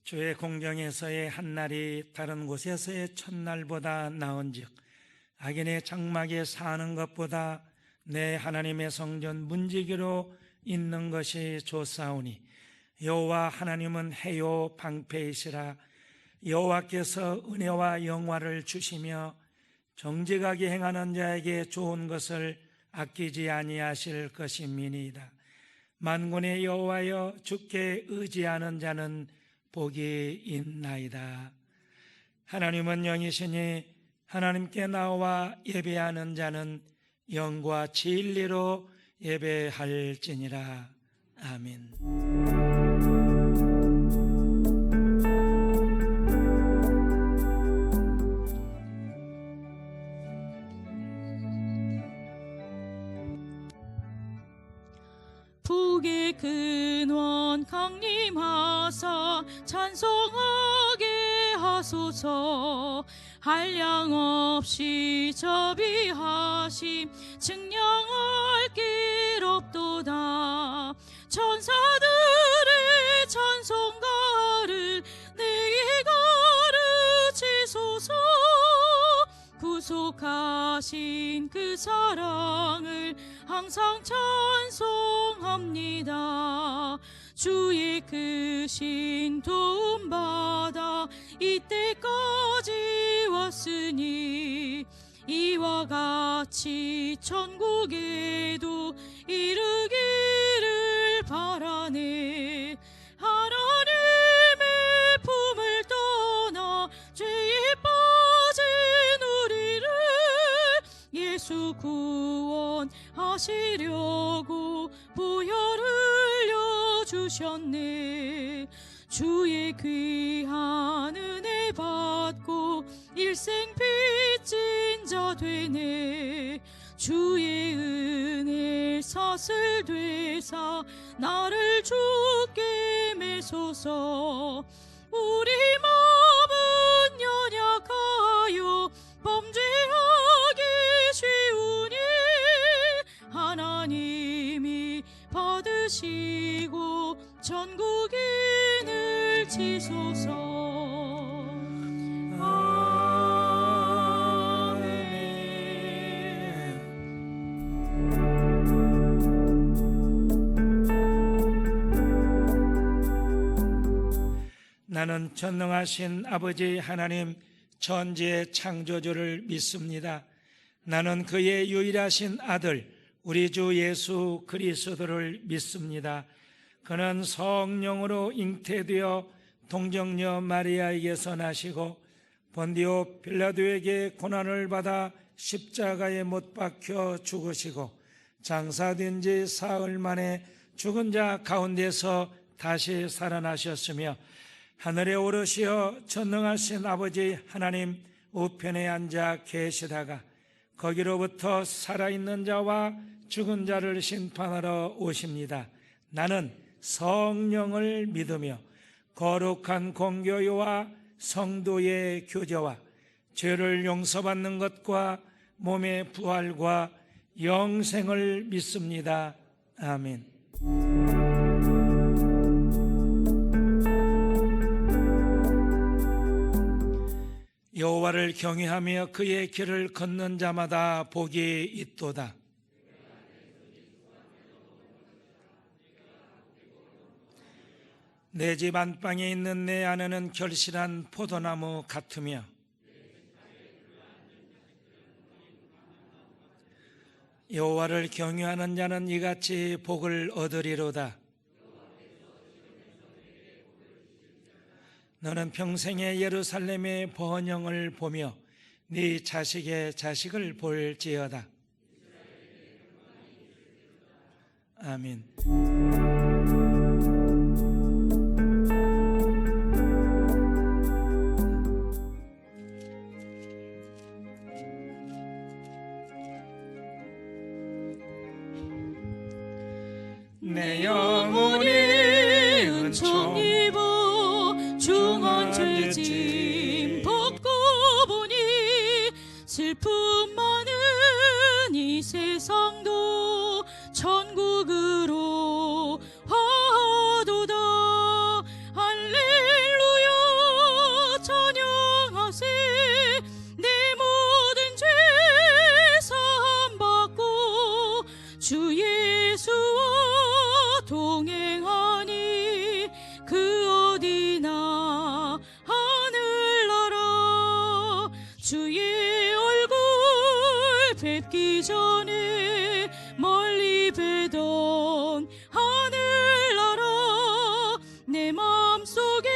주의 공경에서의 한날이 다른 곳에서의 첫날보다 나은즉 악인의 장막에 사는 것보다 내 하나님의 성전 문지기로 있는 것이 좋사오니 여호와 하나님은 해요 방패이시라. 여호와께서 은혜와 영화를 주시며 정직하게 행하는 자에게 좋은 것을 아끼지 아니하실 것임이니이다. 만군의 여호와여, 주께 의지하는 자는 복이 있나이다. 하나님은 영이시니 하나님께 나와 예배하는 자는 영과 진리로 예배할지니라. 아멘. 복의 근원 강림하사 찬송하게 하소서. 한량없이 자비하심 증량할 길 없도다. 천사들의 찬송가를 내게 가르치소서. 구속하신 그 사랑을 항상 찬송합니다. 주의 크신 도움받아 이때까지 왔으니 이와 같이 천국에도 이르기를 바라네. 하나님의 품을 떠나 죄에 빠진 우리를 예수 구원하시려고 보혈 흘려주셨네. 주의 귀한 은혜 받고 일생 빚진 자 되네. 주의 은혜 사슬 되사 나를 주께 매소서. 우리 마음은 연약하여 범죄하기 쉬우니 하나님이 받으시고 전국인을 치소서. 나는 전능하신 아버지 하나님 천지의 창조주를 믿습니다. 나는 그의 유일하신 아들 우리 주 예수 그리스도를 믿습니다. 그는 성령으로 잉태되어 동정녀 마리아에게서 나시고 본디오 빌라도에게 고난을 받아 십자가에 못 박혀 죽으시고 장사된 지 사흘 만에 죽은 자 가운데서 다시 살아나셨으며 하늘에 오르시어 전능하신 아버지 하나님 우편에 앉아 계시다가 거기로부터 살아있는 자와 죽은 자를 심판하러 오십니다. 나는 성령을 믿으며 거룩한 공교회와 성도의 교제와 죄를 용서받는 것과 몸의 부활과 영생을 믿습니다. 아멘. 여호와를 경외하며 그의 길을 걷는 자마다 복이 있도다. 내 집 안방에 있는 내 아내는 결실한 포도나무 같으며 여호와를 경외하는 자는 이같이 복을 얻으리로다. 너는 평생에 예루살렘의 번영을 보며 네 자식의 자식을 볼지어다. 아멘. 내 영혼이 은총 입어 중한 죄짐 벗고 보니 슬픔 많은 이 세상도 천국으로 화도다. 할렐루야 찬양하세. 내 모든 죄 사함 받고 주 예수와 동행하니 그 어디나 하늘나라. 주의 얼굴 뵙기 전에 멀리 뵈던 하늘나라. 내 마음속에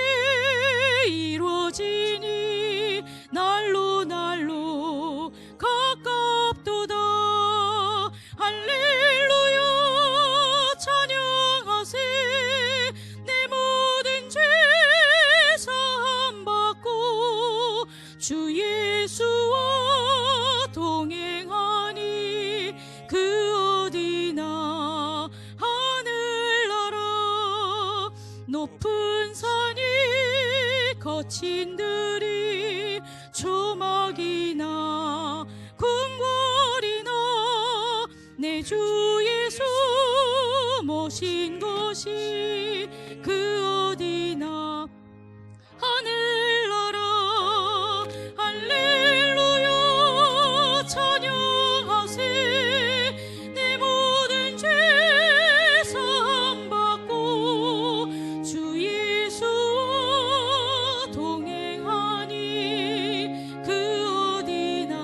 이루어지니 날로 날로 가깝도다. 할렐루야 찬양하세. 내 모든 죄 사함 받고 주 예수와 동행하니 그 어디나 하늘나라. 높은 산이 거친 들이 조막이나 궁궐이나 내 주 예수 모신 곳이 그 어디나 하늘나라. 할렐루야 찬양하세. 내 모든 죄 사함 받고 주 예수와 동행하니 그 어디나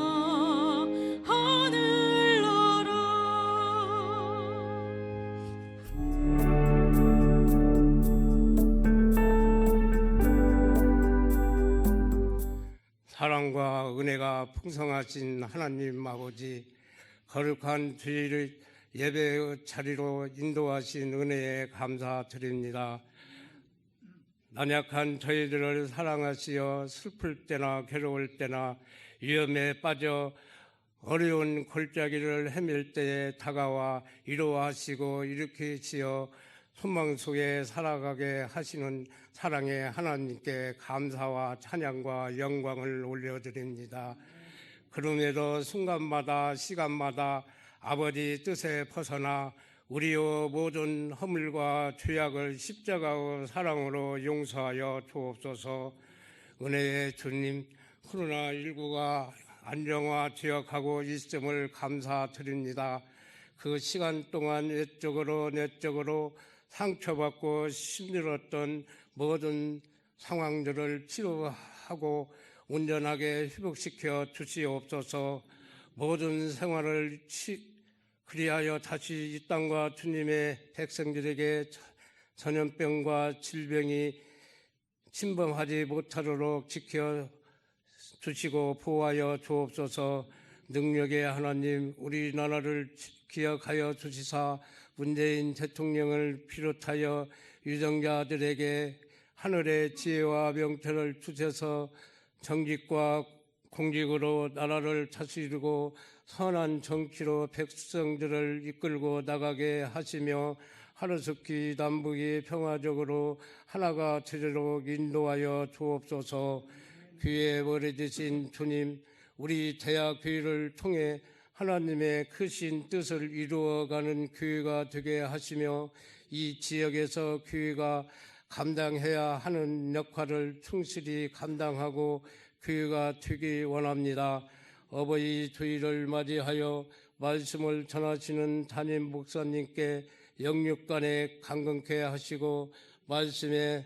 하늘나라. 사랑과 은혜가 풍성하신 하나님 아버지, 거룩한 주일을 예배의 자리로 인도하신 은혜에 감사드립니다. 난약한 저희들을 사랑하시어 슬플 때나 괴로울 때나 위험에 빠져 어려운 골짜기를 헤맬 때에 다가와 위로하시고 일으키시어 소망 속에 살아가게 하시는 사랑의 하나님께 감사와 찬양과 영광을 올려드립니다. 그럼에도 순간마다 시간마다 아버지 뜻에 벗어나 우리의 모든 허물과 죄악을 십자가의 사랑으로 용서하여 주옵소서. 은혜의 주님, 코로나19가 안정화되어가고 있음을 감사드립니다. 그 시간 동안 외적으로 내적으로 상처받고 힘들었던 모든 상황들을 치료하고 온전하게 회복시켜 주시옵소서. 모든 생활을 그리하여 다시 이 땅과 주님의 백성들에게 전염병과 질병이 침범하지 못하도록 지켜 주시고 보호하여 주옵소서. 능력의 하나님, 우리나라를 기억하여 주시사 문재인 대통령을 비롯하여 유정자들에게 하늘의 지혜와 명철을 주셔서 정직과 공직으로 나라를 다스리고 선한 정치로 백성들을 이끌고 나가게 하시며 하루속히 남북이 평화적으로 하나가 되도록 인도하여 주옵소서. 귀에 버려지신 주님, 우리 대학교회를 통해 하나님의 크신 뜻을 이루어가는 교회가 되게 하시며 이 지역에서 교회가 감당해야 하는 역할을 충실히 감당하고 교회가 되기 원합니다. 어버이 주일을 맞이하여 말씀을 전하시는 담임 목사님께 영육간에 강건케 하시고 말씀에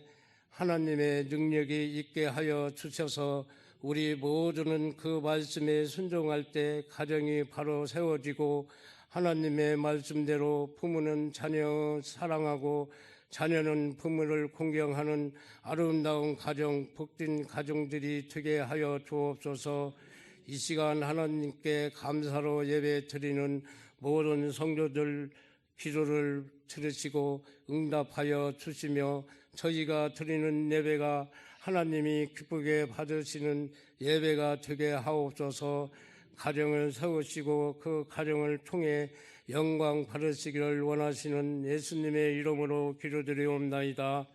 하나님의 능력이 있게 하여 주셔서 우리 모두는 그 말씀에 순종할 때 가정이 바로 세워지고 하나님의 말씀대로 부모는 자녀 사랑하고 자녀는 부모를 공경하는 아름다운 가정, 복된 가정들이 되게 하여 주옵소서. 이 시간 하나님께 감사로 예배 드리는 모든 성도들 기도를 들으시고 응답하여 주시며 저희가 드리는 예배가 하나님이 기쁘게 받으시는 예배가 되게 하옵소서. 가정을 세우시고 그 가정을 통해 영광 받으시기를 원하시는 예수님의 이름으로 기도드리옵나이다.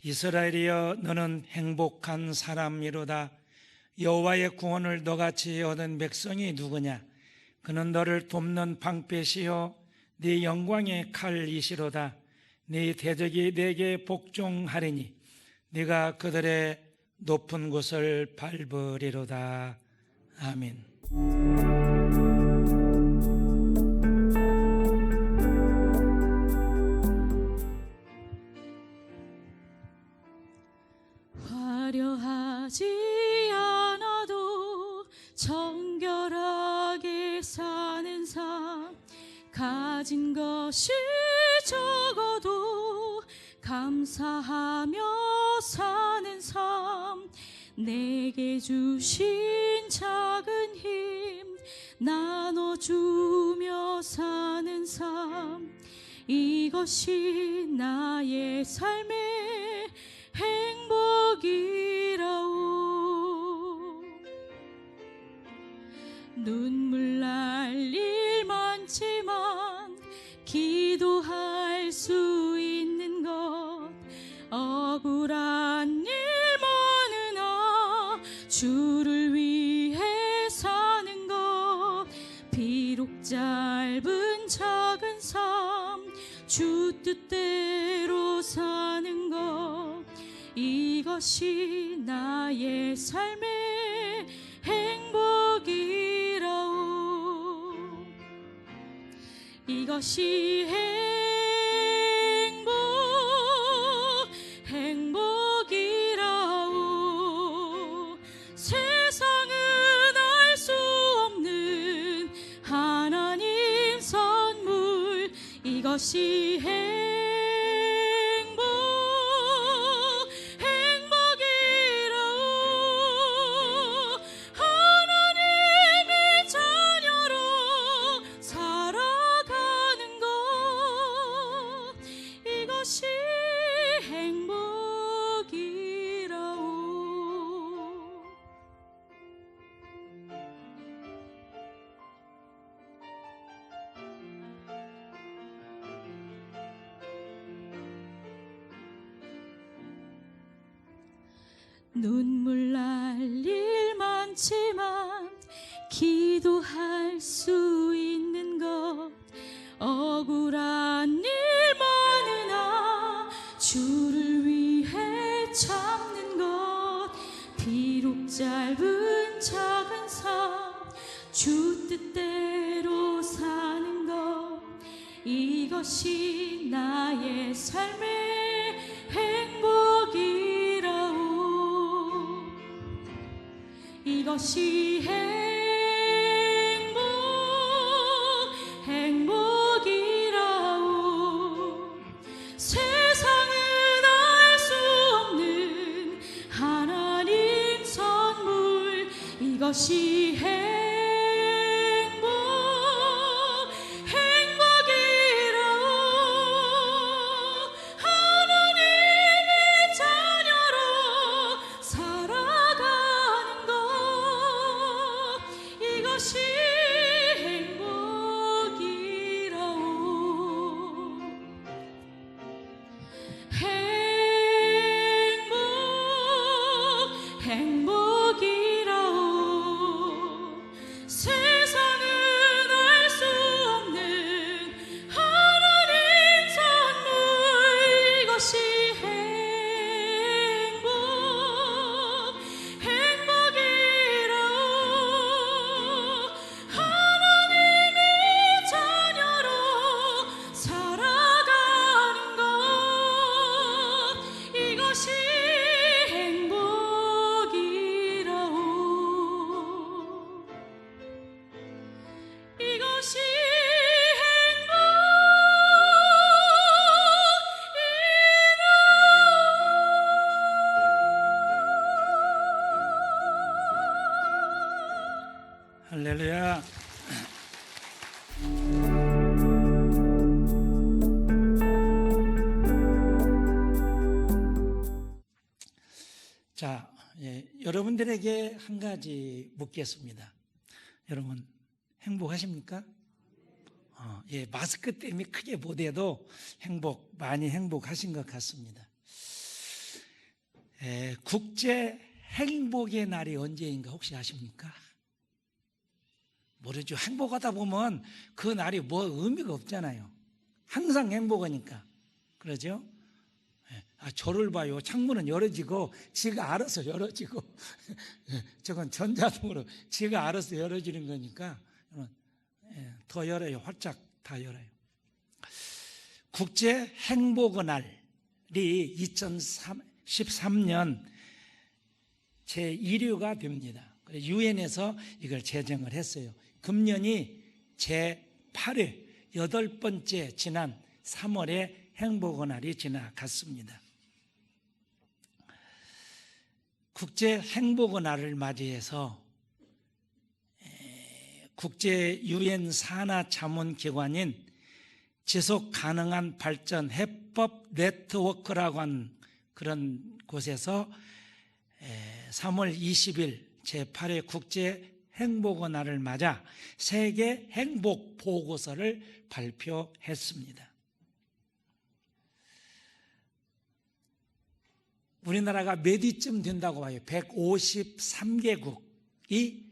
이스라엘이여 너는 행복한 사람이로다. 여호와의 구원을 너같이 얻은 백성이 누구냐? 그는 너를 돕는 방패시요 네 영광의 칼이시로다. 네 대적이 네게 복종하리니 네가 그들의 높은 곳을 밟으리로다. 아멘. 화려하지 않아도 정결하게 사는 삶, 가진 것이 적어도 감사하며 사는 삶, 내게 주신 작은 힘 나눠주며 사는 삶, 이것이 나의 삶의 행복이라오. 눈물 날 일 많지만 기도할 수 있는 것, 억울한 일 많으나 주를 위해 사는 것, 비록 짧은 작은 삶 주 뜻대로 사는 것, 이것이 나의 삶의 행복이라오. 이것이 행복이라오. 세상은 알 수 없는 하나님 선물, 이것이 행복이라오. 하나님의 자녀로 살아가는 것, 이것이 행복이라오. 눈물 날 일 많지만 기도할 수 있는 것, 억울한 일 많으나 주를 위해 참는 것, 비록 짧은 작은 삶 주 뜻대로 사는 것, 이것이 나의 삶의 행복이라오. 이것이 행복이라오. 세상은 알 수 없는 하나님 선물, 이것이 행복이라오. 하나님의 자녀로 살아가는 것, 이것이 행복이라오. 행복이라오. 세상은 알 수 없는 하나님 선물, 이것이 행복이라오. 하나님의 자녀로 살아가는 것, 이것이 행복이라오. 이것이 할렐루야. 자, 여러분들에게 한 가지 묻겠습니다. 여러분 행복하십니까? 마스크 때문에 크게 못해도 많이 행복하신 것 같습니다. 국제 행복의 날이 언제인가 혹시 아십니까? 모르죠. 행복하다 보면 그 날이 뭐 의미가 없잖아요. 항상 행복하니까. 그러죠? 저를 봐요. 창문은 열어지고 지가 알아서 열어지고 저건 전자동으로 지가 알아서 열어지는 거니까 더 열어요. 활짝 다 열어요. 국제 행복의 날이 2013년 제1회가 됩니다. 유엔에서 이걸 제정을 했어요. 금년이 제8회 8번째 지난 3월에 행복의 날이 지나갔습니다. 국제 행복의 날을 맞이해서 국제 유엔 산하 자문 기관인 지속 가능한 발전 해법 네트워크라고 하는 그런 곳에서 3월 20일 제8회 국제 행복의 날을 맞아 세계 행복 보고서를 발표했습니다. 우리나라가 몇 위쯤 된다고 봐요? 153개국이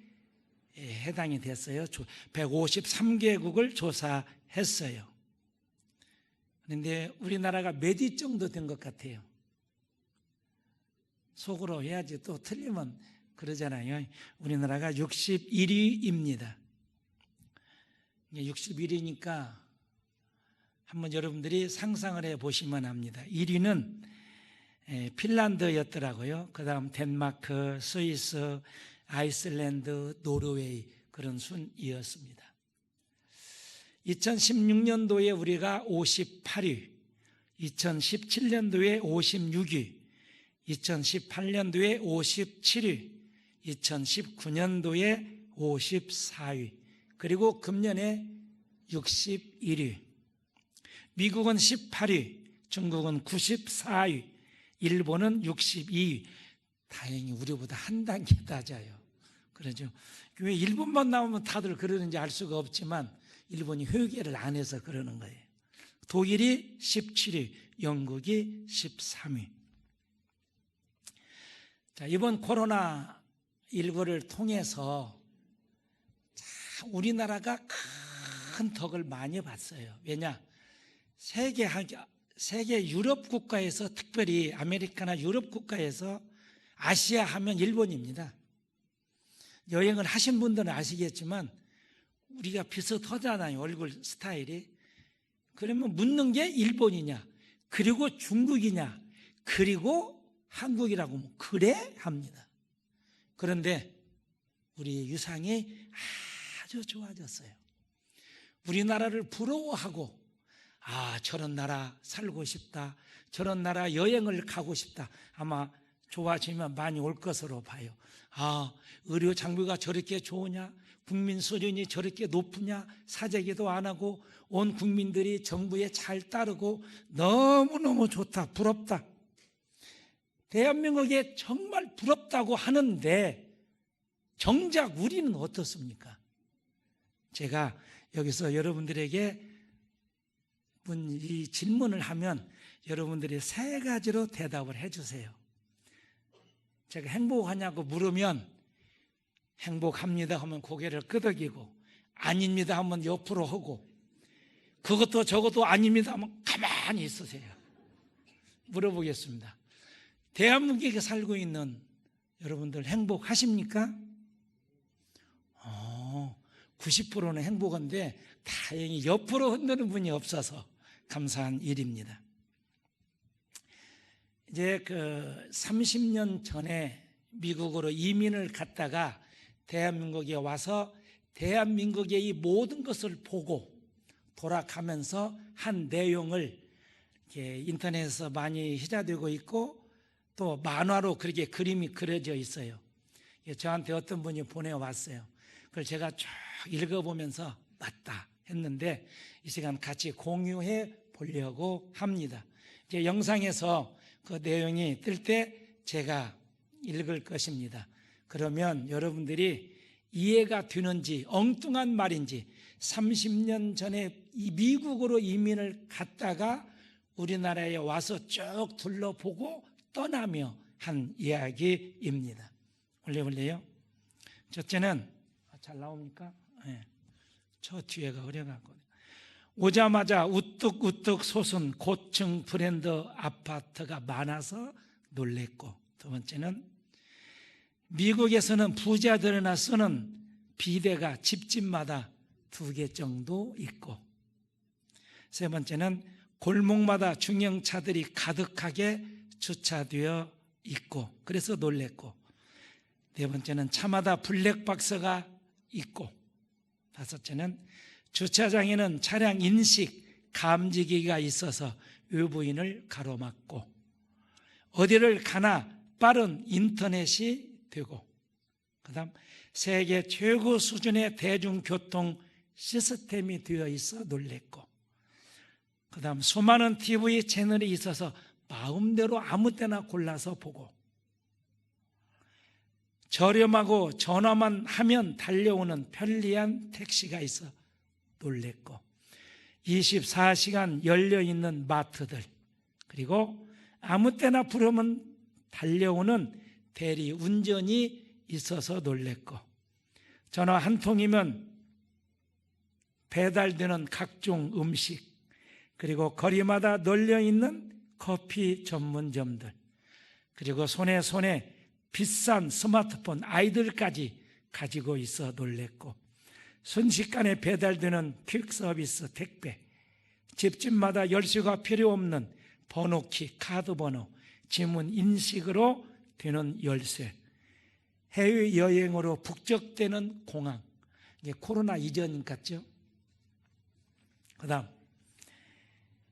해당이 됐어요. 153개국을 조사했어요. 그런데 우리나라가 몇 위 정도 된 것 같아요? 속으로 해야지 또 틀리면 그러잖아요. 우리나라가 61위입니다. 61위니까 한번 여러분들이 상상을 해보시면 합니다. 1위는 핀란드였더라고요. 그 다음 덴마크, 스위스, 아이슬란드, 노르웨이 그런 순이었습니다. 2016년도에 우리가 58위, 2017년도에 56위, 2018년도에 57위, 2019년도에 54위, 그리고 금년에 61위. 미국은 18위, 중국은 94위, 일본은 62위. 다행히 우리보다 한 단계 낮아요. 그러죠. 왜 일본만 나오면 다들 그러는지 알 수가 없지만 일본이 회계를 안 해서 그러는 거예요. 독일이 17위, 영국이 13위. 자, 이번 코로나19를 통해서 우리나라가 큰 덕을 많이 봤어요. 왜냐? 세계 유럽 국가에서, 특별히 아메리카나 유럽 국가에서 아시아 하면 일본입니다. 여행을 하신 분들은 아시겠지만 우리가 비슷하잖아요. 얼굴 스타일이. 그러면 묻는 게 일본이냐, 그리고 중국이냐, 그리고 한국이라고 하면 그래? 합니다. 그런데 우리 유상이 아주 좋아졌어요. 우리나라를 부러워하고 저런 나라 살고 싶다, 저런 나라 여행을 가고 싶다. 아마 좋아지면 많이 올 것으로 봐요. 의료 장비가 저렇게 좋으냐, 국민 수준이 저렇게 높으냐, 사재기도 안 하고 온 국민들이 정부에 잘 따르고 너무너무 좋다, 부럽다. 대한민국에 정말 부럽다고 하는데 정작 우리는 어떻습니까? 제가 여기서 여러분들에게 이 질문을 하면 여러분들이 세 가지로 대답을 해주세요. 제가 행복하냐고 물으면 행복합니다 하면 고개를 끄덕이고, 아닙니다 하면 옆으로 하고, 그것도 저것도 아닙니다 하면 가만히 있으세요. 물어보겠습니다. 대한민국에 살고 있는 여러분들 행복하십니까? 90%는 행복한데 다행히 옆으로 흔드는 분이 없어서 감사한 일입니다. 이제 30년 전에 미국으로 이민을 갔다가 대한민국에 와서 대한민국의 이 모든 것을 보고 돌아가면서 한 내용을 이렇게 인터넷에서 많이 회자되고 있고 또 만화로 그렇게 그림이 그려져 있어요. 저한테 어떤 분이 보내왔어요. 그걸 제가 쭉 읽어보면서 맞다 했는데 이 시간 같이 공유해 보려고 합니다. 이제 영상에서 그 내용이 뜰 때 제가 읽을 것입니다. 그러면 여러분들이 이해가 되는지 엉뚱한 말인지 30년 전에 미국으로 이민을 갔다가 우리나라에 와서 쭉 둘러보고 떠나며 한 이야기입니다. 올려볼래요? 첫째는 잘 나옵니까? 네. 저 뒤에가 어려갖고 오자마자 우뚝우뚝 솟은 고층 브랜드 아파트가 많아서 놀랬고, 두 번째는 미국에서는 부자들이나 쓰는 비데가 집집마다 2개 정도 있고, 세 번째는 골목마다 중형차들이 가득하게 주차되어 있고 그래서 놀랬고, 네 번째는 차마다 블랙박스가 있고, 다섯째는 주차장에는 차량 인식 감지기가 있어서 외부인을 가로막고, 어디를 가나 빠른 인터넷이 되고, 그 다음 세계 최고 수준의 대중교통 시스템이 되어 있어 놀랬고, 그 다음 수많은 TV 채널이 있어서 마음대로 아무 때나 골라서 보고, 저렴하고 전화만 하면 달려오는 편리한 택시가 있어 놀랬고, 24시간 열려있는 마트들, 그리고 아무 때나 부르면 달려오는 대리 운전이 있어서 놀랬고, 전화 한 통이면 배달되는 각종 음식, 그리고 거리마다 널려있는 커피 전문점들, 그리고 손에 비싼 스마트폰 아이들까지 가지고 있어 놀랬고, 순식간에 배달되는 퀵서비스 택배, 집집마다 열쇠가 필요 없는 번호키, 카드번호, 지문 인식으로 되는 열쇠, 해외여행으로 북적대는 공항, 이게 코로나 이전 같죠? 그 다음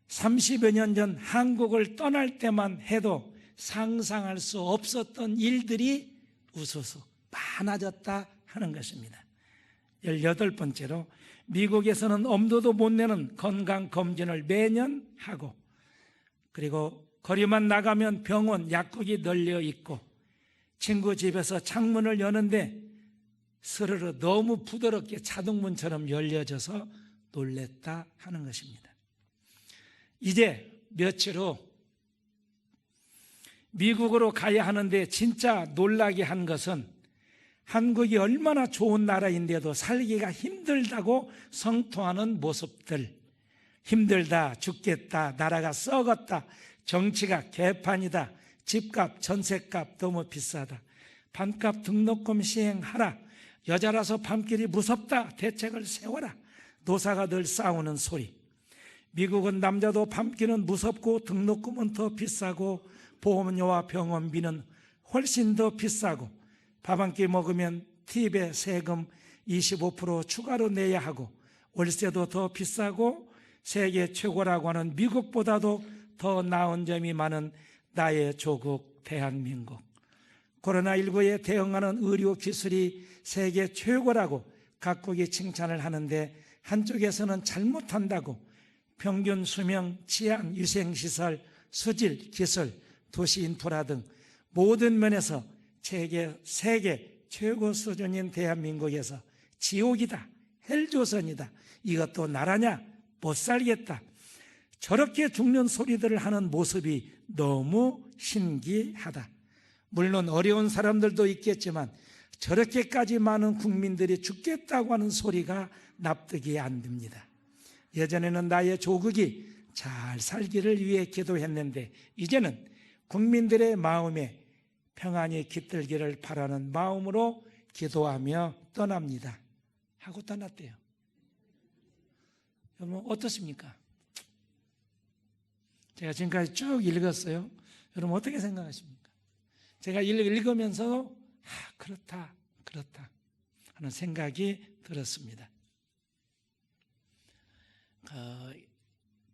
30여 년 전 한국을 떠날 때만 해도 상상할 수 없었던 일들이 우수수 많아졌다 하는 것입니다. 18번째로 미국에서는 엄두도 못 내는 건강검진을 매년 하고, 그리고 거리만 나가면 병원, 약국이 널려 있고, 친구 집에서 창문을 여는데 스르르 너무 부드럽게 자동문처럼 열려져서 놀랬다 하는 것입니다. 이제 며칠 후 미국으로 가야 하는데 진짜 놀라게 한 것은 한국이 얼마나 좋은 나라인데도 살기가 힘들다고 성토하는 모습들, 힘들다, 죽겠다, 나라가 썩었다, 정치가 개판이다, 집값, 전셋값 너무 비싸다, 반값 등록금 시행하라, 여자라서 밤길이 무섭다, 대책을 세워라, 노사가 늘 싸우는 소리. 미국은 남자도 밤길은 무섭고 등록금은 더 비싸고 보험료와 병원비는 훨씬 더 비싸고, 밥 한 끼 먹으면 팁에 세금 25% 추가로 내야 하고, 월세도 더 비싸고, 세계 최고라고 하는 미국보다도 더 나은 점이 많은 나의 조국 대한민국. 코로나19에 대응하는 의료 기술이 세계 최고라고 각국이 칭찬을 하는데, 한쪽에서는 잘못한다고 평균 수명, 치안, 위생시설, 수질, 기술, 도시 인프라 등 모든 면에서 세계 최고 수준인 대한민국에서 지옥이다, 헬조선이다, 이것도 나라냐, 못 살겠다, 저렇게 죽는 소리들을 하는 모습이 너무 신기하다. 물론 어려운 사람들도 있겠지만 저렇게까지 많은 국민들이 죽겠다고 하는 소리가 납득이 안 됩니다. 예전에는 나의 조국이 잘 살기를 위해 기도했는데, 이제는 국민들의 마음에 평안이 깃들기를 바라는 마음으로 기도하며 떠납니다 하고 떠났대요. 여러분 어떻습니까? 제가 지금까지 쭉 읽었어요. 여러분 어떻게 생각하십니까? 제가 읽으면서 그렇다 하는 생각이 들었습니다.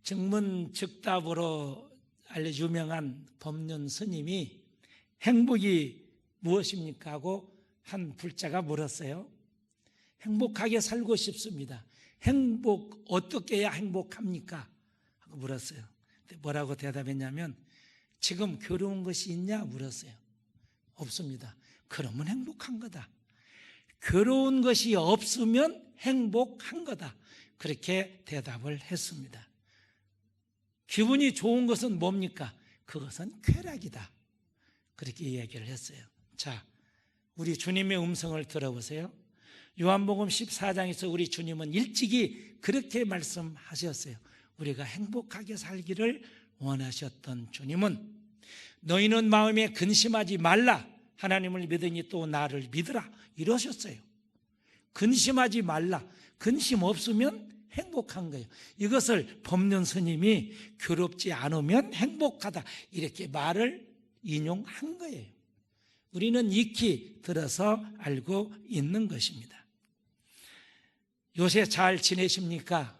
증문즉답으로 알려져 유명한 법륜 스님이 행복이 무엇입니까? 하고 한 불자가 물었어요. 행복하게 살고 싶습니다. 행복 어떻게 해야 행복합니까? 하고 물었어요. 뭐라고 대답했냐면, 지금 괴로운 것이 있냐 물었어요. 없습니다. 그러면 행복한 거다. 괴로운 것이 없으면 행복한 거다. 그렇게 대답을 했습니다. 기분이 좋은 것은 뭡니까? 그것은 쾌락이다. 그렇게 이야기를 했어요. 자, 우리 주님의 음성을 들어보세요. 요한복음 14장에서 우리 주님은 일찍이 그렇게 말씀하셨어요. 우리가 행복하게 살기를 원하셨던 주님은 너희는 마음에 근심하지 말라. 하나님을 믿으니 또 나를 믿으라. 이러셨어요. 근심하지 말라. 근심 없으면 행복한 거예요. 이것을 법륜 스님이 괴롭지 않으면 행복하다. 이렇게 말을 인용한 거예요. 우리는 익히 들어서 알고 있는 것입니다. 요새 잘 지내십니까?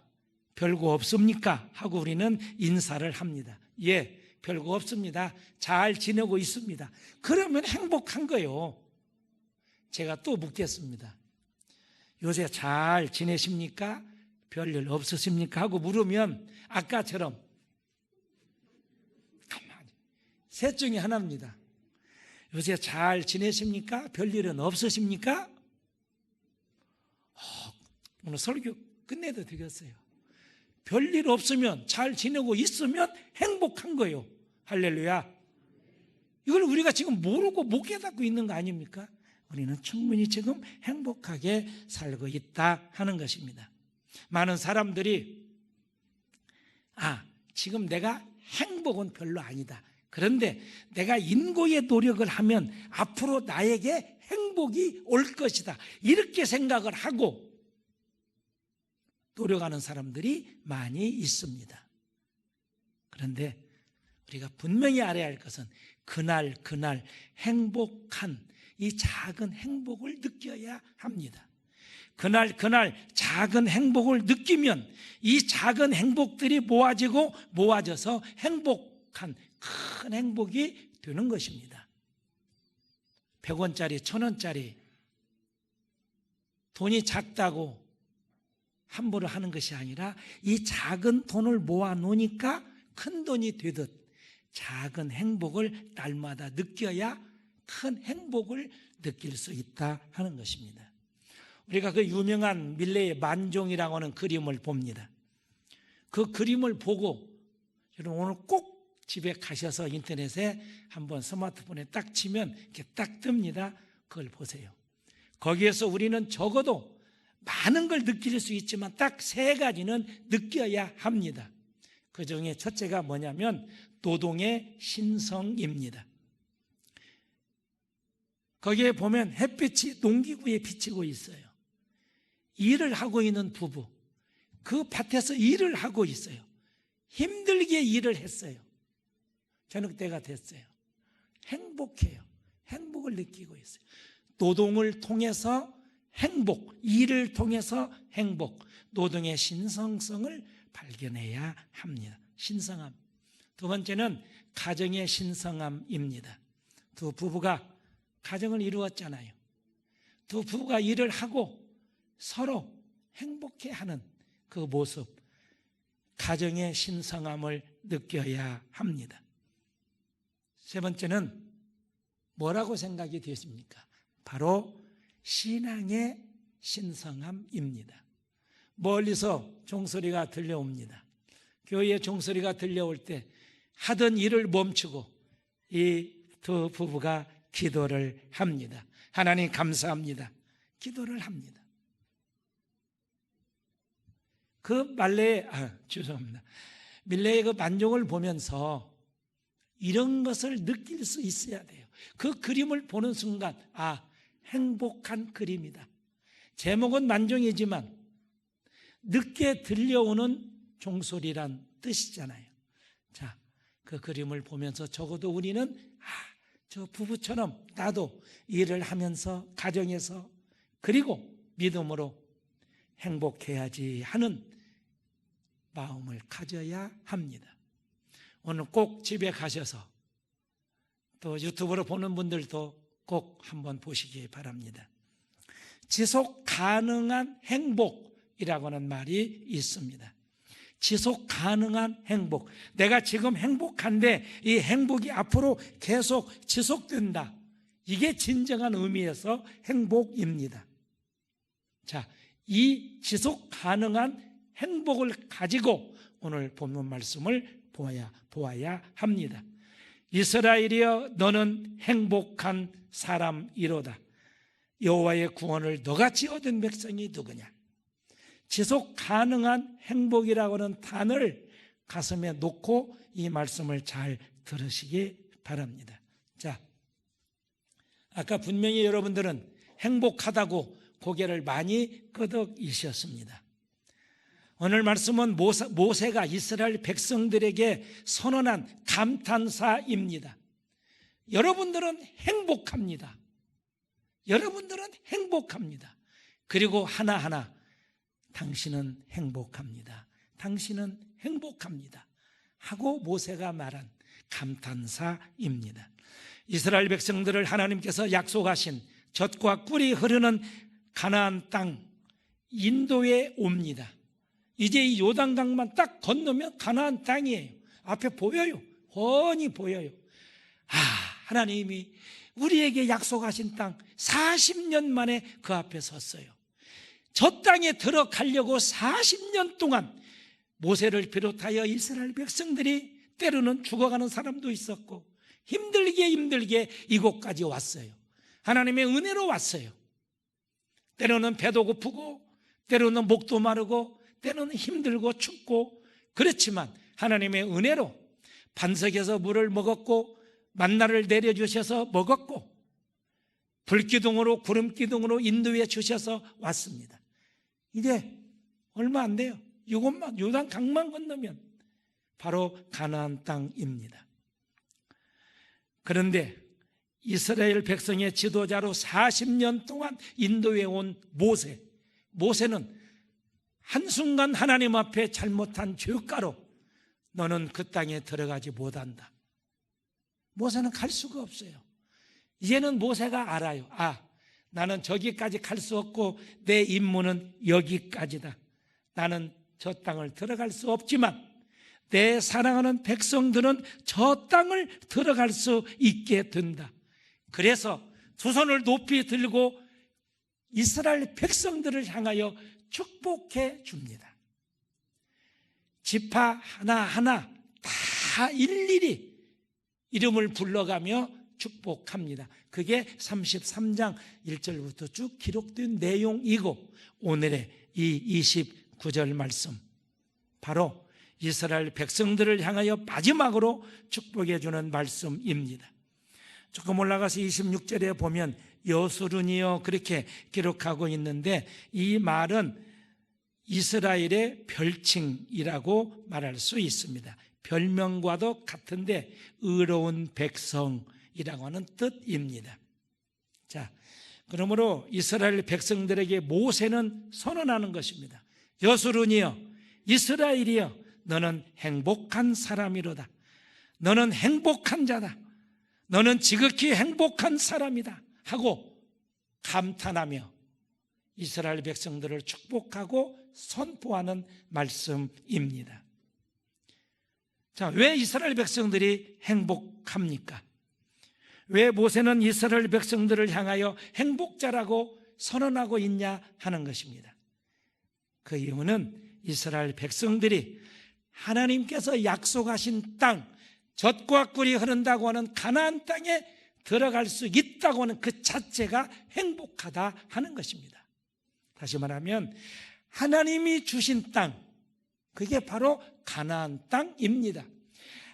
별거 없습니까? 하고 우리는 인사를 합니다. 예, 별거 없습니다. 잘 지내고 있습니다. 그러면 행복한 거예요. 제가 또 묻겠습니다. 요새 잘 지내십니까? 별일 없으십니까? 하고 물으면 아까처럼 가만히 셋 중에 하나입니다. 요새 잘 지내십니까? 별일은 없으십니까? 오늘 설교 끝내도 되겠어요. 별일 없으면 잘 지내고 있으면 행복한 거예요. 할렐루야. 이걸 우리가 지금 모르고 못 깨닫고 있는 거 아닙니까? 우리는 충분히 지금 행복하게 살고 있다 하는 것입니다. 많은 사람들이 지금 내가 행복은 별로 아니다. 그런데 내가 인고의 노력을 하면 앞으로 나에게 행복이 올 것이다. 이렇게 생각을 하고 노력하는 사람들이 많이 있습니다. 그런데 우리가 분명히 알아야 할 것은 그날 행복한 이 작은 행복을 느껴야 합니다. 그날 작은 행복을 느끼면 이 작은 행복들이 모아져서 행복한 큰 행복이 되는 것입니다. 100원짜리, 1000원짜리 돈이 작다고 함부로 하는 것이 아니라 이 작은 돈을 모아 놓으니까 큰 돈이 되듯 작은 행복을 날마다 느껴야 큰 행복을 느낄 수 있다 하는 것입니다. 우리가 그 유명한 밀레의 만종이라고 하는 그림을 봅니다. 그 그림을 보고 여러분 오늘 꼭 집에 가셔서 인터넷에 한번 스마트폰에 딱 치면 이렇게 딱 뜹니다. 그걸 보세요. 거기에서 우리는 적어도 많은 걸 느낄 수 있지만 딱 3가지는 느껴야 합니다. 그 중에 첫째가 뭐냐면 노동의 신성입니다. 거기에 보면 햇빛이 농기구에 비치고 있어요. 일을 하고 있는 부부, 그 밭에서 일을 하고 있어요. 힘들게 일을 했어요. 저녁 때가 됐어요. 행복해요. 행복을 느끼고 있어요. 노동을 통해서 행복, 일을 통해서 행복, 노동의 신성성을 발견해야 합니다. 신성함. 두 번째는 가정의 신성함입니다. 두 부부가 가정을 이루었잖아요. 두 부부가 일을 하고 서로 행복해하는 그 모습, 가정의 신성함을 느껴야 합니다. 세 번째는 뭐라고 생각이 되십니까? 바로 신앙의 신성함입니다. 멀리서 종소리가 들려옵니다. 교회에 종소리가 들려올 때 하던 일을 멈추고 이 두 부부가 기도를 합니다. 하나님 감사합니다. 기도를 합니다. 그 밀레의 그 만종을 보면서 이런 것을 느낄 수 있어야 돼요. 그 그림을 보는 순간 행복한 그림이다. 제목은 만종이지만 늦게 들려오는 종소리란 뜻이잖아요. 자, 그 그림을 보면서 적어도 우리는 저 부부처럼 나도 일을 하면서 가정에서 그리고 믿음으로 행복해야지 하는 마음을 가져야 합니다. 오늘 꼭 집에 가셔서 또 유튜브로 보는 분들도 꼭 한번 보시기 바랍니다. 지속 가능한 행복이라고 하는 말이 있습니다. 지속 가능한 행복. 내가 지금 행복한데 이 행복이 앞으로 계속 지속된다. 이게 진정한 의미에서 행복입니다. 자, 이 지속 가능한 행복을 가지고 오늘 본문 말씀을 보아야 합니다. 이스라엘이여 너는 행복한 사람이로다. 여호와의 구원을 너같이 얻은 백성이 누구냐? 지속 가능한 행복이라고 하는 단어를 가슴에 놓고 이 말씀을 잘 들으시기 바랍니다. 자, 아까 분명히 여러분들은 행복하다고 고개를 많이 끄덕이셨습니다. 오늘 말씀은 모세가 이스라엘 백성들에게 선언한 감탄사입니다. 여러분들은 행복합니다. 여러분들은 행복합니다. 그리고 하나하나 당신은 행복합니다. 당신은 행복합니다. 하고 모세가 말한 감탄사입니다. 이스라엘 백성들을 하나님께서 약속하신 젖과 꿀이 흐르는 가나안 땅 인도에 옵니다. 이제 이 요단강만 딱 건너면 가나안 땅이에요. 앞에 보여요. 훤히 보여요. 하나님이 우리에게 약속하신 땅 40년 만에 그 앞에 섰어요. 저 땅에 들어가려고 40년 동안 모세를 비롯하여 이스라엘 백성들이 때로는 죽어가는 사람도 있었고 힘들게 이곳까지 왔어요. 하나님의 은혜로 왔어요. 때로는 배도 고프고 때로는 목도 마르고 때로는 힘들고 춥고 그렇지만 하나님의 은혜로 반석에서 물을 먹었고 만나를 내려주셔서 먹었고 불기둥으로 구름기둥으로 인도해 주셔서 왔습니다. 이제 얼마 안 돼요. 이것만 요단강만 건너면 바로 가나안 땅입니다. 그런데 이스라엘 백성의 지도자로 40년 동안 인도해 온 모세는 한순간 하나님 앞에 잘못한 죄가로 너는 그 땅에 들어가지 못한다. 모세는 갈 수가 없어요. 이제는 모세가 알아요. 나는 저기까지 갈 수 없고 내 임무는 여기까지다. 나는 저 땅을 들어갈 수 없지만 내 사랑하는 백성들은 저 땅을 들어갈 수 있게 된다. 그래서 두 손을 높이 들고 이스라엘 백성들을 향하여 축복해 줍니다. 지파 하나하나 다 일일이 이름을 불러가며 축복합니다. 그게 33장 1절부터 쭉 기록된 내용이고 오늘의 이 29절 말씀 바로 이스라엘 백성들을 향하여 마지막으로 축복해 주는 말씀입니다. 조금 올라가서 26절에 보면 여수run이여 그렇게 기록하고 있는데 이 말은 이스라엘의 별칭이라고 말할 수 있습니다. 별명과도 같은데 의로운 백성이라고 하는 뜻입니다. 자, 그러므로 이스라엘 백성들에게 모세는 선언하는 것입니다. 여수run이여 이스라엘이여 너는 행복한 사람이로다. 너는 행복한 자다. 너는 지극히 행복한 사람이다 하고 감탄하며 이스라엘 백성들을 축복하고 선포하는 말씀입니다. 자, 왜 이스라엘 백성들이 행복합니까? 왜 모세는 이스라엘 백성들을 향하여 행복자라고 선언하고 있냐 하는 것입니다. 그 이유는 이스라엘 백성들이 하나님께서 약속하신 땅, 젖과 꿀이 흐른다고 하는 가나안 땅에 들어갈 수 있다고 하는 그 자체가 행복하다 하는 것입니다. 다시 말하면 하나님이 주신 땅, 그게 바로 가나안 땅입니다.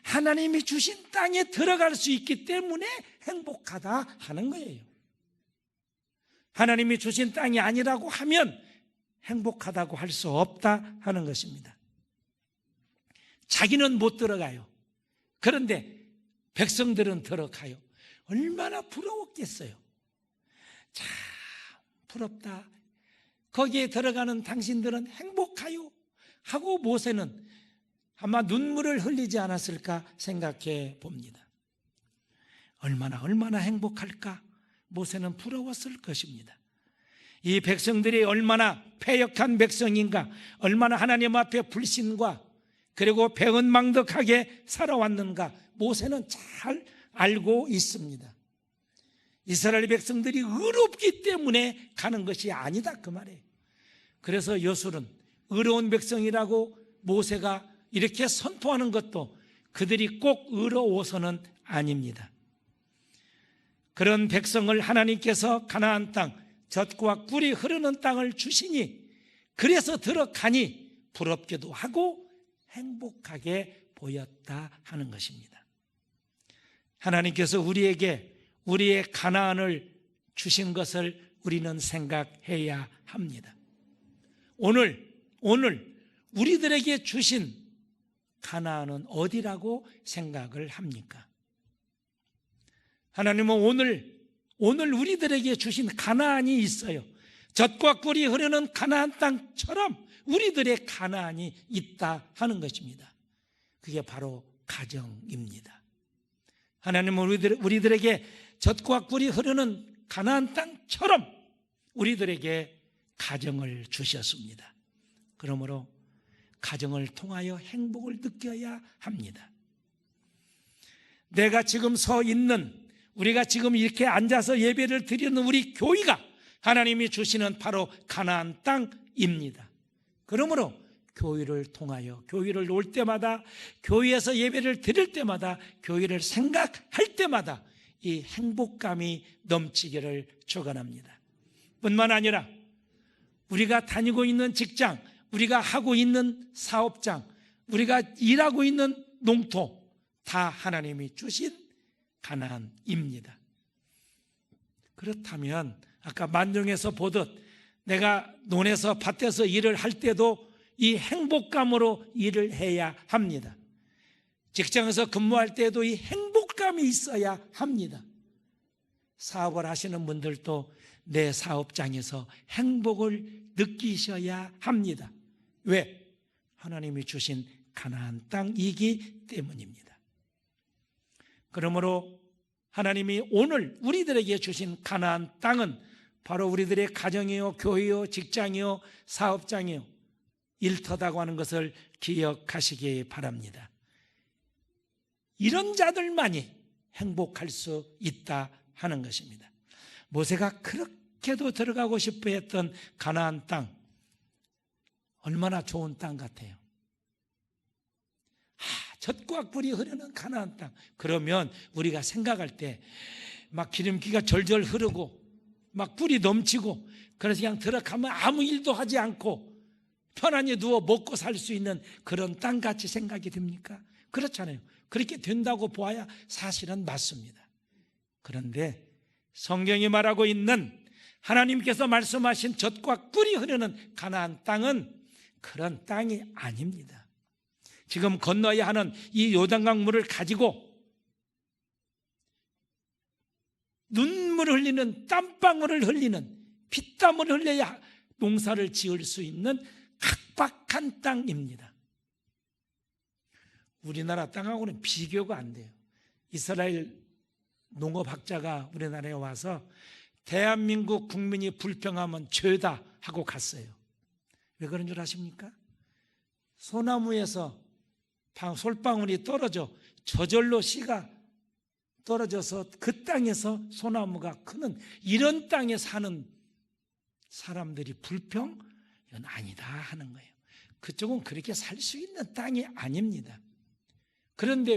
하나님이 주신 땅에 들어갈 수 있기 때문에 행복하다 하는 거예요. 하나님이 주신 땅이 아니라고 하면 행복하다고 할 수 없다 하는 것입니다. 자기는 못 들어가요. 그런데 백성들은 들어가요. 얼마나 부러웠겠어요. 참 부럽다. 거기에 들어가는 당신들은 행복하요 하고 모세는 아마 눈물을 흘리지 않았을까 생각해 봅니다. 얼마나 행복할까? 모세는 부러웠을 것입니다. 이 백성들이 얼마나 패역한 백성인가, 얼마나 하나님 앞에 불신과 그리고 배은망덕하게 살아왔는가 모세는 잘 알고 있습니다. 이스라엘 백성들이 의롭기 때문에 가는 것이 아니다 그 말이에요. 그래서 여술은 의로운 백성이라고 모세가 이렇게 선포하는 것도 그들이 꼭 의로워서는 아닙니다. 그런 백성을 하나님께서 가나안 땅, 젖과 꿀이 흐르는 땅을 주시니 그래서 들어가니 부럽기도 하고 행복하게 보였다 하는 것입니다. 하나님께서 우리에게 우리의 가나안을 주신 것을 우리는 생각해야 합니다. 오늘 우리들에게 주신 가나안은 어디라고 생각을 합니까? 하나님은 오늘 우리들에게 주신 가나안이 있어요. 젖과 꿀이 흐르는 가나안 땅처럼 우리들의 가나안이 있다 하는 것입니다. 그게 바로 가정입니다. 하나님은 우리들에게 젖과 꿀이 흐르는 가나안 땅처럼 우리들에게 가정을 주셨습니다. 그러므로 가정을 통하여 행복을 느껴야 합니다. 내가 지금 서 있는, 우리가 지금 이렇게 앉아서 예배를 드리는 우리 교회가 하나님이 주시는 바로 가나안 땅입니다. 그러므로 교회를 통하여, 교회를 올 때마다, 교회에서 예배를 드릴 때마다, 교회를 생각할 때마다 이 행복감이 넘치기를 축원합니다. 뿐만 아니라 우리가 다니고 있는 직장, 우리가 하고 있는 사업장, 우리가 일하고 있는 농토 다 하나님이 주신 가나안입니다. 그렇다면 아까 만종에서 보듯 내가 논에서 밭에서 일을 할 때도 이 행복감으로 일을 해야 합니다. 직장에서 근무할 때도 이 행복감이 있어야 합니다. 사업을 하시는 분들도 내 사업장에서 행복을 느끼셔야 합니다. 왜? 하나님이 주신 가나안 땅이기 때문입니다. 그러므로 하나님이 오늘 우리들에게 주신 가나안 땅은 바로 우리들의 가정이요, 교회요, 직장이요, 사업장이요, 일터다고 하는 것을 기억하시기 바랍니다. 이런 자들만이 행복할 수 있다 하는 것입니다. 모세가 그렇게도 들어가고 싶어 했던 가나안 땅, 얼마나 좋은 땅 같아요. 젖과 꿀이 흐르는 가나안 땅. 그러면 우리가 생각할 때 막 기름기가 절절 흐르고 막 꿀이 넘치고, 그래서 그냥 들어가면 아무 일도 하지 않고 편안히 누워 먹고 살 수 있는 그런 땅같이 생각이 됩니까? 그렇잖아요. 그렇게 된다고 보아야 사실은 맞습니다. 그런데 성경이 말하고 있는, 하나님께서 말씀하신 젖과 꿀이 흐르는 가나안 땅은 그런 땅이 아닙니다. 지금 건너야 하는 이 요단강 물을 가지고 눈물을 흘리는, 땀방울을 흘리는, 피땀을 흘려야 농사를 지을 수 있는 각박한 땅입니다. 우리나라 땅하고는 비교가 안 돼요. 이스라엘 농업학자가 우리나라에 와서 대한민국 국민이 불평하면 죄다 하고 갔어요. 왜 그런 줄 아십니까? 소나무에서 솔방울이 떨어져 저절로 씨가 떨어져서 그 땅에서 소나무가 크는, 이런 땅에 사는 사람들이 불평? 이건 아니다 하는 거예요. 그쪽은 그렇게 살 수 있는 땅이 아닙니다. 그런데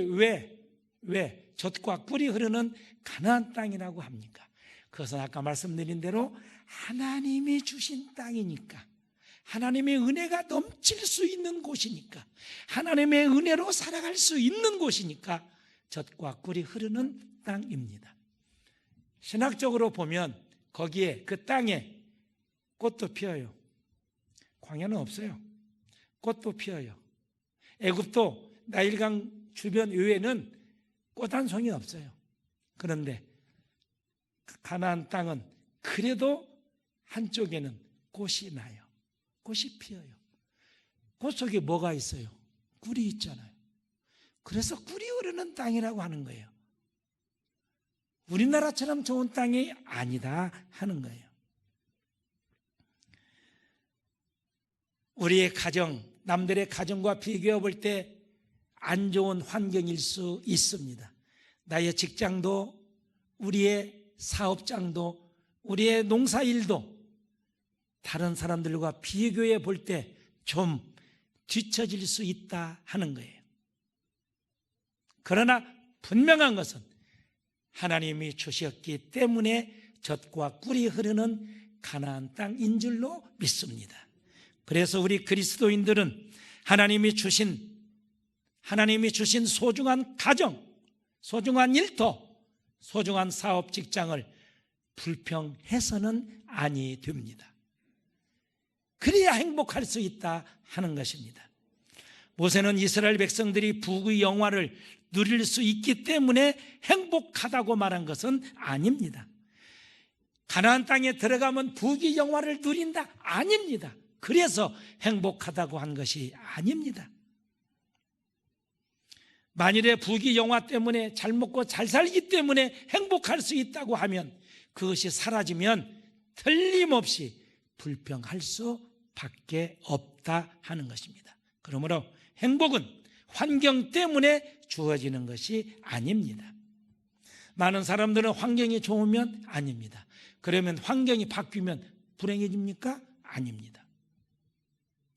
왜 젖과 꿀이 흐르는 가나안 땅이라고 합니까? 그것은 아까 말씀드린 대로 하나님이 주신 땅이니까, 하나님의 은혜가 넘칠 수 있는 곳이니까, 하나님의 은혜로 살아갈 수 있는 곳이니까 젖과 꿀이 흐르는 땅입니다. 신학적으로 보면 거기에, 그 땅에 꽃도 피어요. 광야는 없어요. 꽃도 피어요. 애굽도 나일강 주변 외에는 꽃 한 송이 없어요. 그런데 가나안 땅은 그래도 한쪽에는 꽃이 나요. 꽃이 피어요. 꽃 속에 뭐가 있어요? 꿀이 있잖아요. 그래서 꿀이 흐르는 땅이라고 하는 거예요. 우리나라처럼 좋은 땅이 아니다 하는 거예요. 우리의 가정, 남들의 가정과 비교해 볼 때 안 좋은 환경일 수 있습니다. 나의 직장도, 우리의 사업장도, 우리의 농사일도 다른 사람들과 비교해 볼 때 좀 뒤처질 수 있다 하는 거예요. 그러나 분명한 것은 하나님이 주셨기 때문에 젖과 꿀이 흐르는 가나안 땅인 줄로 믿습니다. 그래서 우리 그리스도인들은 하나님이 주신 소중한 가정, 소중한 일터, 소중한 사업 직장을 불평해서는 아니 됩니다. 그래야 행복할 수 있다 하는 것입니다. 모세는 이스라엘 백성들이 부귀 영화를 누릴 수 있기 때문에 행복하다고 말한 것은 아닙니다. 가나안 땅에 들어가면 부귀 영화를 누린다? 아닙니다. 그래서 행복하다고 한 것이 아닙니다. 만일에 부귀 영화 때문에 잘 먹고 잘 살기 때문에 행복할 수 있다고 하면 그것이 사라지면 틀림없이 불평할 수밖에 없다 하는 것입니다. 그러므로 행복은 환경 때문에 주어지는 것이 아닙니다. 많은 사람들은 환경이 좋으면 아닙니다. 그러면 환경이 바뀌면 불행해집니까? 아닙니다.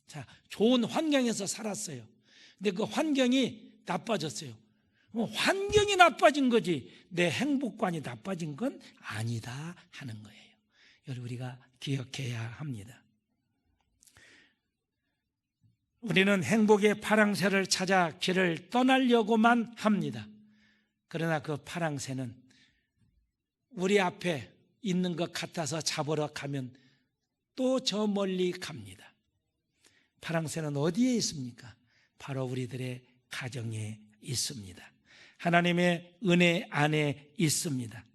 자, 좋은 환경에서 살았어요. 근데 그 환경이 나빠졌어요. 환경이 나빠진 거지 내 행복관이 나빠진 건 아니다 하는 거예요. 이걸 우리가 기억해야 합니다. 우리는 행복의 파랑새를 찾아 길을 떠나려고만 합니다. 그러나 그 파랑새는 우리 앞에 있는 것 같아서 잡으러 가면 또 저 멀리 갑니다. 파랑새는 어디에 있습니까? 바로 우리들의 가정에 있습니다. 하나님의 은혜 안에 있습니다.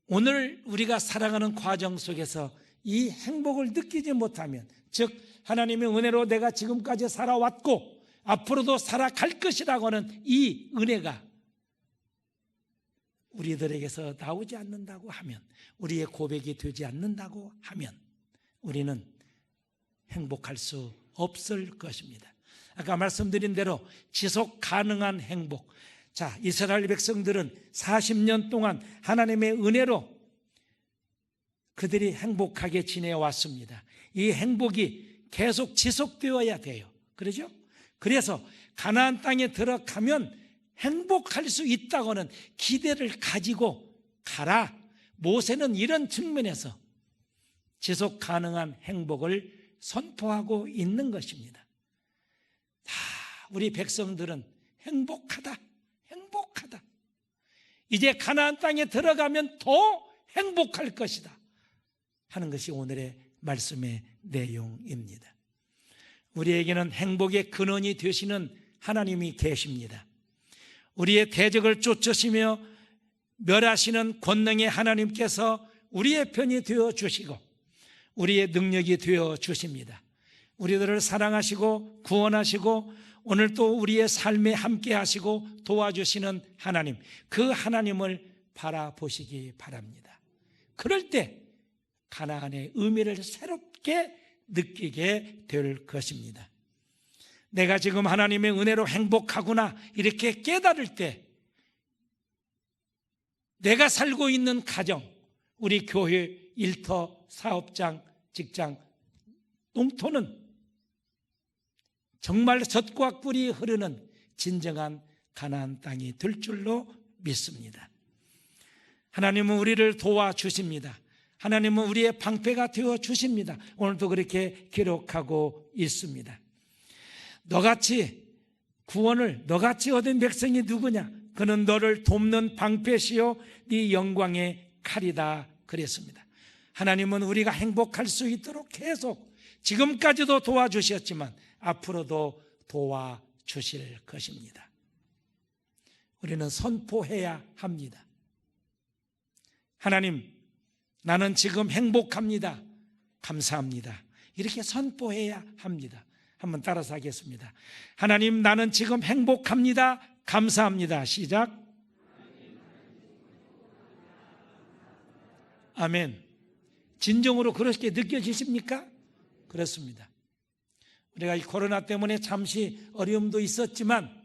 오늘 우리가 살아가는 과정 속에서 이 행복을 느끼지 못하면, 즉 하나님의 은혜로 내가 지금까지 살아왔고 앞으로도 살아갈 것이라고 하는 이 은혜가 우리들에게서 나오지 않는다고 하면, 우리의 고백이 되지 않는다고 하면 우리는 행복할 수 없을 것입니다. 아까 말씀드린 대로 지속 가능한 행복. 자, 이스라엘 백성들은 40년 동안 하나님의 은혜로 그들이 행복하게 지내왔습니다. 이 행복이 계속 지속되어야 돼요. 그러죠? 그래서 가나안 땅에 들어가면 행복할 수 있다고는 기대를 가지고 가라. 모세는 이런 측면에서 지속 가능한 행복을 선포하고 있는 것입니다. 우리 백성들은 행복하다. 이제 가나안 땅에 들어가면 더 행복할 것이다 하는 것이 오늘의 말씀의 내용입니다. 우리에게는 행복의 근원이 되시는 하나님이 계십니다. 우리의 대적을 쫓으시며 멸하시는 권능의 하나님께서 우리의 편이 되어 주시고 우리의 능력이 되어 주십니다. 우리들을 사랑하시고 구원하시고 오늘 또 우리의 삶에 함께 하시고 도와주시는 하나님, 그 하나님을 바라보시기 바랍니다. 그럴 때 가나안의 의미를 새롭게 느끼게 될 것입니다. 내가 지금 하나님의 은혜로 행복하구나 이렇게 깨달을 때 내가 살고 있는 가정, 우리 교회, 일터, 사업장, 직장, 농토는 정말 젖과 꿀이 흐르는 진정한 가나안 땅이 될 줄로 믿습니다. 하나님은 우리를 도와주십니다. 하나님은 우리의 방패가 되어 주십니다. 오늘도 그렇게 기록하고 있습니다. 너같이 구원을 너같이 얻은 백성이 누구냐? 그는 너를 돕는 방패시요 네 영광의 칼이다 그랬습니다. 하나님은 우리가 행복할 수 있도록 계속 지금까지도 도와주셨지만 앞으로도 도와주실 것입니다. 우리는 선포해야 합니다. 하나님, 나는 지금 행복합니다. 감사합니다. 이렇게 선포해야 합니다. 한번 따라서 하겠습니다. 하나님, 나는 지금 행복합니다. 감사합니다. 시작. 아멘. 진정으로 그렇게 느껴지십니까? 그렇습니다. 우리가 이 코로나 때문에 잠시 어려움도 있었지만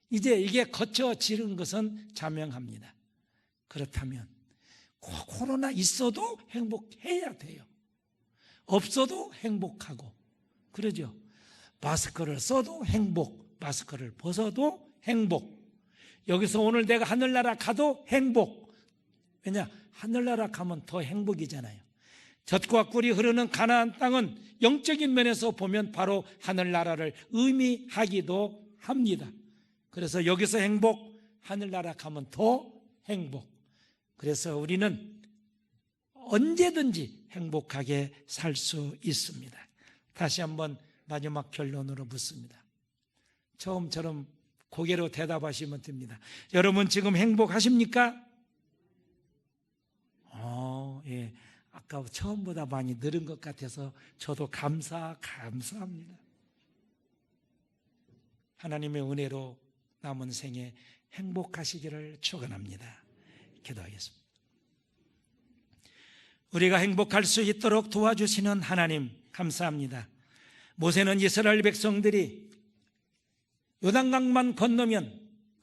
이제 이게 거쳐지는 것은 자명합니다. 그렇다면 코로나 있어도 행복해야 돼요. 없어도 행복하고, 그러죠? 마스크를 써도 행복, 마스크를 벗어도 행복. 여기서 오늘 내가 하늘나라 가도 행복. 왜냐? 하늘나라 가면 더 행복이잖아요. 젖과 꿀이 흐르는 가나안 땅은 영적인 면에서 보면 바로 하늘나라를 의미하기도 합니다. 그래서 여기서 행복, 하늘나라 가면 더 행복. 그래서 우리는 언제든지 행복하게 살 수 있습니다. 다시 한번 마지막 결론으로 묻습니다. 처음처럼 고개로 대답하시면 됩니다. 여러분 지금 행복하십니까? 예. 아까 처음보다 많이 늘은 것 같아서 저도 감사합니다. 하나님의 은혜로 남은 생에 행복하시기를 축원합니다. 기도하겠습니다. 우리가 행복할 수 있도록 도와주시는 하나님 감사합니다. 모세는 이스라엘 백성들이 요단강만 건너면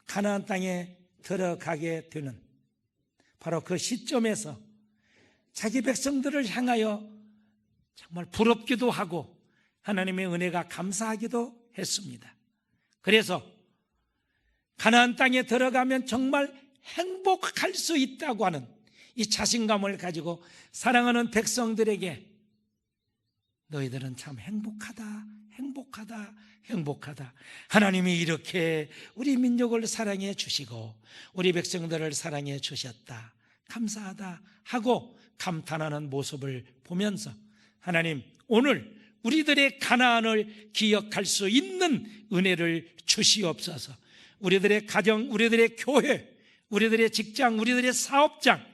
가나안 땅에 들어가게 되는 바로 그 시점에서 자기 백성들을 향하여 정말 부럽기도 하고 하나님의 은혜가 감사하기도 했습니다. 그래서 가나안 땅에 들어가면 정말 행복할 수 있다고 하는 이 자신감을 가지고 사랑하는 백성들에게 너희들은 참 행복하다. 하나님이 이렇게 우리 민족을 사랑해 주시고 우리 백성들을 사랑해 주셨다. 감사하다 하고 감탄하는 모습을 보면서 하나님 오늘 우리들의 가나안을 기억할 수 있는 은혜를 주시옵소서. 우리들의 가정, 우리들의 교회, 우리들의 직장, 우리들의 사업장,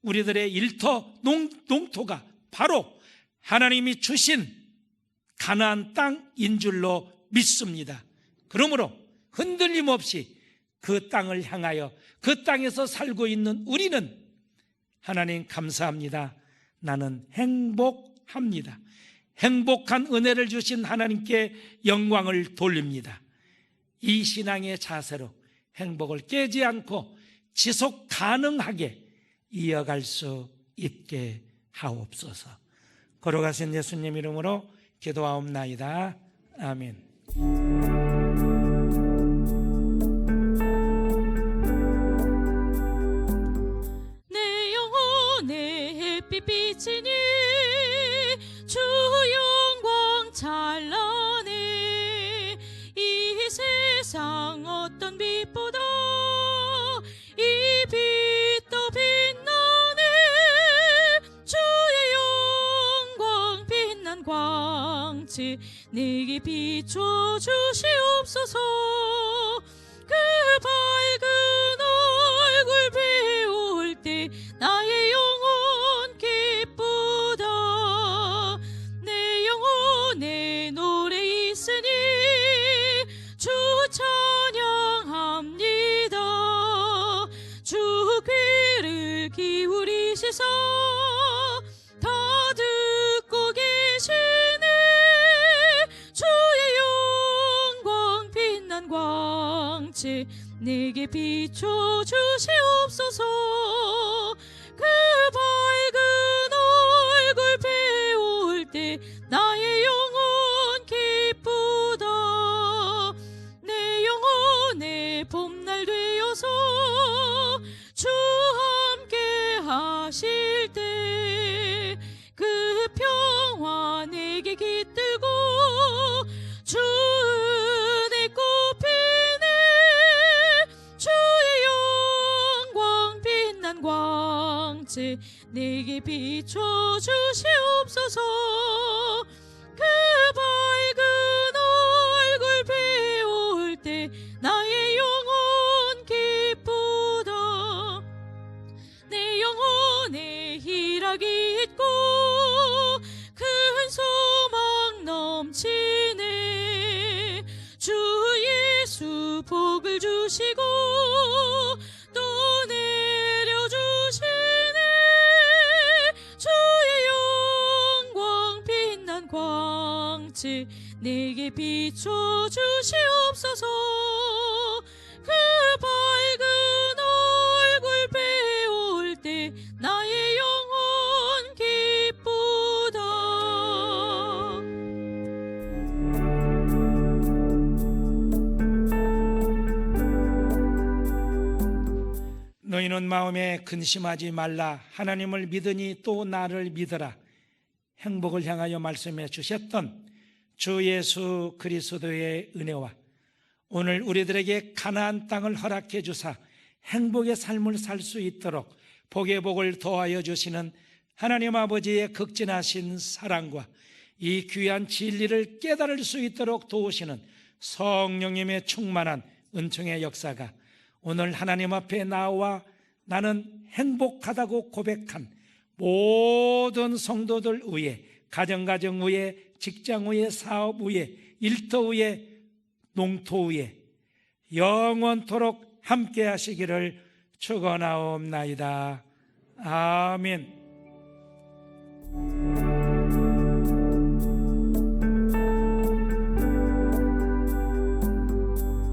우리들의 일터, 농토가 바로 하나님이 주신 가나안 땅인 줄로 믿습니다. 그러므로 흔들림 없이 그 땅을 향하여 그 땅에서 살고 있는 우리는 하나님 감사합니다. 나는 행복합니다. 행복한 은혜를 주신 하나님께 영광을 돌립니다. 이 신앙의 자세로 행복을 깨지 않고 지속 가능하게 이어갈 수 있게 하옵소서. 걸어가신 예수님 이름으로 기도하옵나이다. 아멘. 내 영혼의 햇빛 비치니 주 영광 찬란해. 이 세상 어떤 빛보다 이 빛 더 빛나네. 주의 영광 빛난 광채 내게 비춰 주시옵소서. 그 밝은 얼굴 배울 때 나의 영혼 기쁘다. 내 영혼에 노래 있으니 주 찬양합니다. 주 귀를 기울이시사 다 듣고 계시네. 주의 영광 빛난 광채 내게 비춰 주시옵소서. 그 밝은 얼굴 배울 때 나의 영혼 기쁘다. 내 영혼의 봄날 되어서 주 함께 하실 때 그 평화 내게 깃들고 주 은혜 꽃피네. 주의 영광 빛난 광채 내게 비춰 주시옵소서. 그 밝은 얼굴 배울 때 나의 영혼 기쁘다. 내 영혼에 희락이 있고 큰 소망 넘치네. 주 예수 복을 주시고 또 내려주시네. 주의 영광 빛난 광채 내게 비춰 주시옵소서. 그 밝은 얼굴 배울 때 나의 영혼 기쁘다. 너희는 마음에 근심하지 말라. 하나님을 믿으니 또 나를 믿으라. 행복을 향하여 말씀해 주셨던 주 예수 그리스도의 은혜와 오늘 우리들에게 가나안 땅을 허락해 주사 행복의 삶을 살 수 있도록 복의 복을 더하여 주시는 하나님 아버지의 극진하신 사랑과 이 귀한 진리를 깨달을 수 있도록 도우시는 성령님의 충만한 은총의 역사가 오늘 하나님 앞에 나와 나는 행복하다고 고백한 모든 성도들 위에, 가정 위에, 직장 위에, 사업 위에, 일터 위에, 농토 위에 영원토록 함께 하시기를 축원하옵나이다. 아멘.